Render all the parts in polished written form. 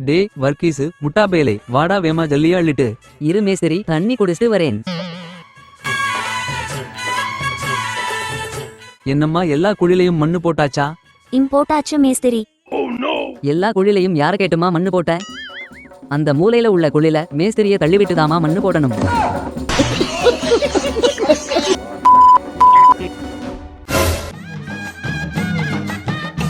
டே வர்க்கீசு முட்டாபேலை வாடா வேமா ஜல்லியா அள்ளிட்டு. இரு மேஸ்திரி தண்ணி குடிச்சிட்டு வரேன். என்னம்மா எல்லா குழிலையும் மண்ணு போட்டாச்சா? போட்டாச்சு மேஸ்திரி. எல்லா குழிலையும் யார கேட்டுமா மண்ணு போட்ட? அந்த மூலையில உள்ள குழில மேஸ்திரிய தள்ளிவிட்டுதாமா மண்ணு போடணும்.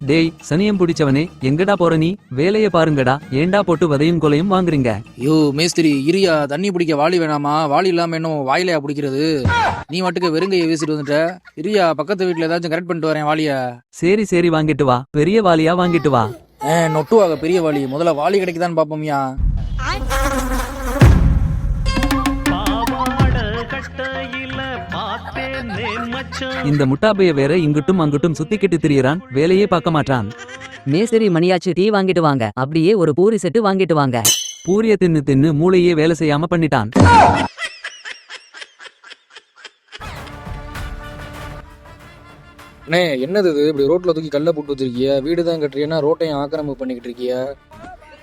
டேய் சனியம் பிடிச்சவனே எங்கடா போற நீ? வேலைய பாருங்கடா, ஏண்டா போட்டு வதையும் கொலையும் வாங்குறீங்க? யோ மேஸ்திரி இரியா, தண்ணி பிடிக்க வாளி வேணாமா? வாளி இல்லாம என்ன வாயிலையா பிடிக்கிறது? நீ மட்டுக்கு வெறுங்கையை வீசிட்டு வந்துட்ட. இரியா, பக்கத்து வீட்டுல ஏதாச்சும் கரெக்ட் பண்ணிட்டு வரேன் வாளிய. சரி சரி வாங்கிட்டு வா, பெரிய வாளியா வாங்கிட்டு வா. நொட்டுவாக பெரிய வாளி, முதல்ல வாளி கிடைக்குதான்னு பாப்போம்யா. இந்த முட்டாபைய வேற இங்கிட்டும் அங்கிட்டும் சுத்திக்கிட்டு திரியறான், வேலையே பார்க்க மாட்டான். மேஸ்திரி மணியாச்சு டீ வாங்கிட்டு வாங்க, அப்படியே ஒரு பூரி செட்டு வாங்கிட்டு வாங்க. பூரிய தின்னு தின்னு மூளையே வேலை செய்யாம பண்ணிட்டான். அண்ணே என்னது இது, இப்படி ரோட்ல தூக்கி கல்ல போட்டு வச்சிருக்கிய? வீடு தான் கட்டுறியா, ரோட்டையும் ஆக்கிரமிப்பு பண்ணிக்கிட்டு இருக்கிய?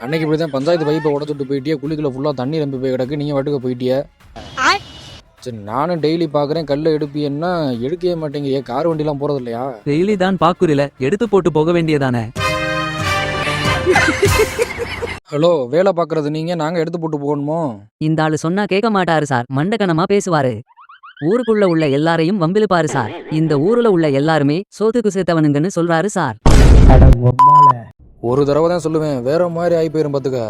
அன்னைக்கு இப்படிதான் பஞ்சாயத்து பைப்பை உடச்சுட்டு போயிட்டியா, குளிக்குள்ள ஃபுல்லா தண்ணி நம்பி போய் கிடக்கு, நீங்க வாட்டுக்கு போயிட்டிய. சரி நானும் டெய்லி பாக்குறேன், கல்ல எடுப்பியன்னா எடுக்கவே மாட்டேங்க. கார் வண்டிலாம் போறது இல்லையா? டெய்லி தான் பாக்குறில, எடுத்து போட்டு போக வேண்டியதானே. ஹலோ, வேலை பாக்குறது நீங்க, நாங்க எடுத்து போட்டு போகணுமோ? இந்த ஆளு சொன்னா கேட்க மாட்டாரு சார், மண்டக்கணமா பேசுவாரு. ஊருக்குள்ள உள்ள எல்லாரையும் வம்பிழுப்பாரு சார். இந்த ஊருல உள்ள எல்லாருமே சோத்துக்கு சேர்த்தவனுங்கன்னு சொல்றாரு சார். ஒரு தடவை தான் சொல்லுவேன், வேற மாதிரி ஆகி போயிரும் பாத்துக்க.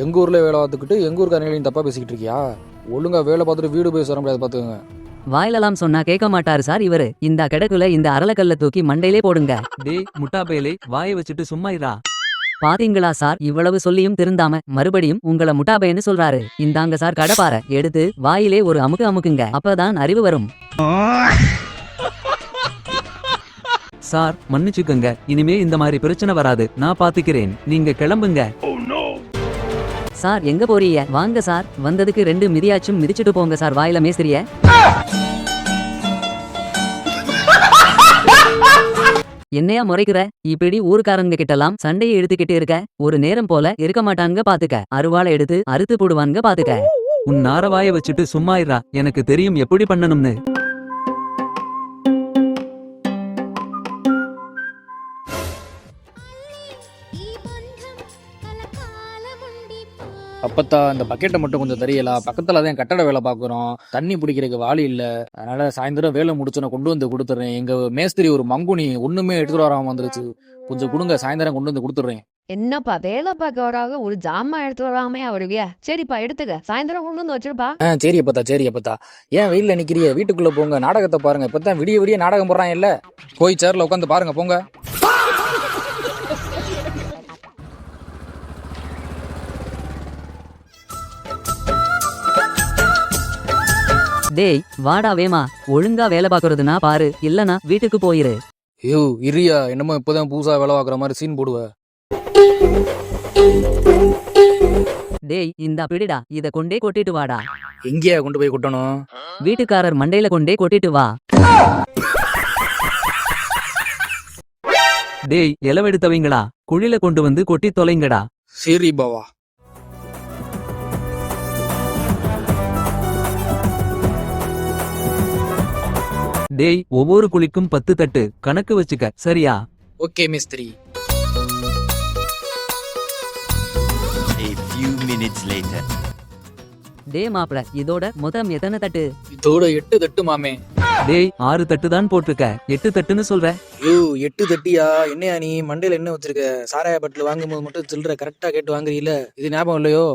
எங்க ஊர்ல வேலை பார்த்துக்கிட்டு எங்க ஊருக்காரங்களையும் தப்பா பேசிக்கிட்டு இருக்கியா? ஒழுங்கா வேலை பார்த்துட்டு வீடு போய் சொல்ல முடியாது பாத்துக்கோங்க. வாயிலெல்லாம் சொன்னா கேட்க மாட்டாரு சார் இவரு. இந்த கிடக்குல இந்த அரளக்கல்ல தூக்கி மண்டையிலே போடுங்க. டேய் முட்டாபேலை, வாயை வச்சுட்டு சும்மா இரா. பாத்தீங்களா சார், இவ்வளவு சொல்லியும் திருந்தாம மறுபடியும் உங்கள முட்டாபைன்னு சொல்றாரு. இந்தாங்க சார் கடப்பார, எடுத்து வாயிலே ஒரு அமுக்கு அமுக்குங்க, அப்பதான் அறிவு வரும். சார் மன்னிச்சுக்கங்க, இனிமே இந்த மாதிரி பிரச்சனை வராது, நான் பாத்துக்கிறேன், நீங்க கிளம்புங்க. சார் எங்க போறீங்க? வாங்க சார், வந்ததுக்கு 2 மிதியாச்சும் மிதிச்சுட்டு போங்க சார் வாயில மேஸ்திரிய. என்னையா முறைக்கிற? இப்படி ஊருக்காரங்க கிட்டலாம் சண்டையை எடுத்துக்கிட்டு இருக்க, ஒரு நேரம் போல இருக்க மாட்டாங்க பாத்துக்க. அருவாளை எடுத்து அறுத்து போடுவாங்க பாத்துக்க. உன் நாரவாய வச்சுட்டு சும்மா இரா, எனக்கு தெரியும் எப்படி பண்ணணும்னு. அப்பத்தா இந்த பக்கெட்டை மட்டும் கொஞ்சம் தெரியலா, பக்கத்துல தான் கட்டட வேலை பாக்குறோம், தண்ணி பிடிக்கிறதுக்கு வாளி இல்ல. அதனால சாயந்தரம் வேலை முடிச்சோன்னு கொண்டு வந்து கொடுத்துறேன். எங்க மேஸ்திரி ஒரு மங்குனி ஒண்ணுமே எடுத்துட்டு வராம வந்துருச்சு, கொஞ்சம் கொடுங்க, சாயந்தரம் கொண்டு வந்து கொடுத்துறேன். என்னப்பா வேலை பார்க்க வராக, ஒரு ஜாமா எடுத்து வராமே அவருவியா? சரிப்பா எடுத்துக்க, சாயந்தரம் கொண்டு வந்து வச்சிருப்பா. சரி அப்பத்தா, சரி அப்பத்தா. ஏன் வெயில்ல நிக்கிறிய? வீட்டுக்குள்ள போங்க, நாடகத்தை பாருங்க. இப்பதான் விடிய விடிய நாடகம் போடுறான் இல்ல, போய் சேர்ல உட்காந்து பாருங்க போங்க. டேய் வாடா வேமா, ஒழுங்கா வேலை பாக்குறதுனா பாரு, இல்லனா வீட்டுக்கு போயிரு. ஐயோ இரியா, என்னமோ இப்பதான் பூசா வேலை பாக்குற மாதிரி சீன் போடுவ. டேய் இந்த பிடிடா, இத கொண்டே கொட்டிட்டு வாடா. எங்கேயா கொண்டு போய் கொட்டணும்? வீட்டுக்காரர் மண்டையில கொண்டே கொட்டிட்டு வா. டேய் எலவெடுத்தவங்களா, குழில கொண்டு வந்து கொட்டி தொலைங்கடா. சரி பாவா. டேய் ஒவ்வொரு குழிக்கும் 10 தட்டு கணக்கு வச்சுக்க, சரியா? ஓகே மிஸ்திரி. டே மாப்ள, இதோட மொத்தம் எத்தனை தட்டு? இதோட 8 தட்டு மாமே. டேய் 6 தட்டு தான் போட்டிருக்க, 8 தட்டுன்னு சொல்ற. ஐயோ 8 தட்டியா? என்னையா நீ மண்டையில என்ன வச்சிருக்க? சாராய பாட்டில் வாங்கும்போது மட்டும் சில்லற கரெக்டா கேட்டு வாங்குறீல, இது ஞாபகம் இல்லையோ?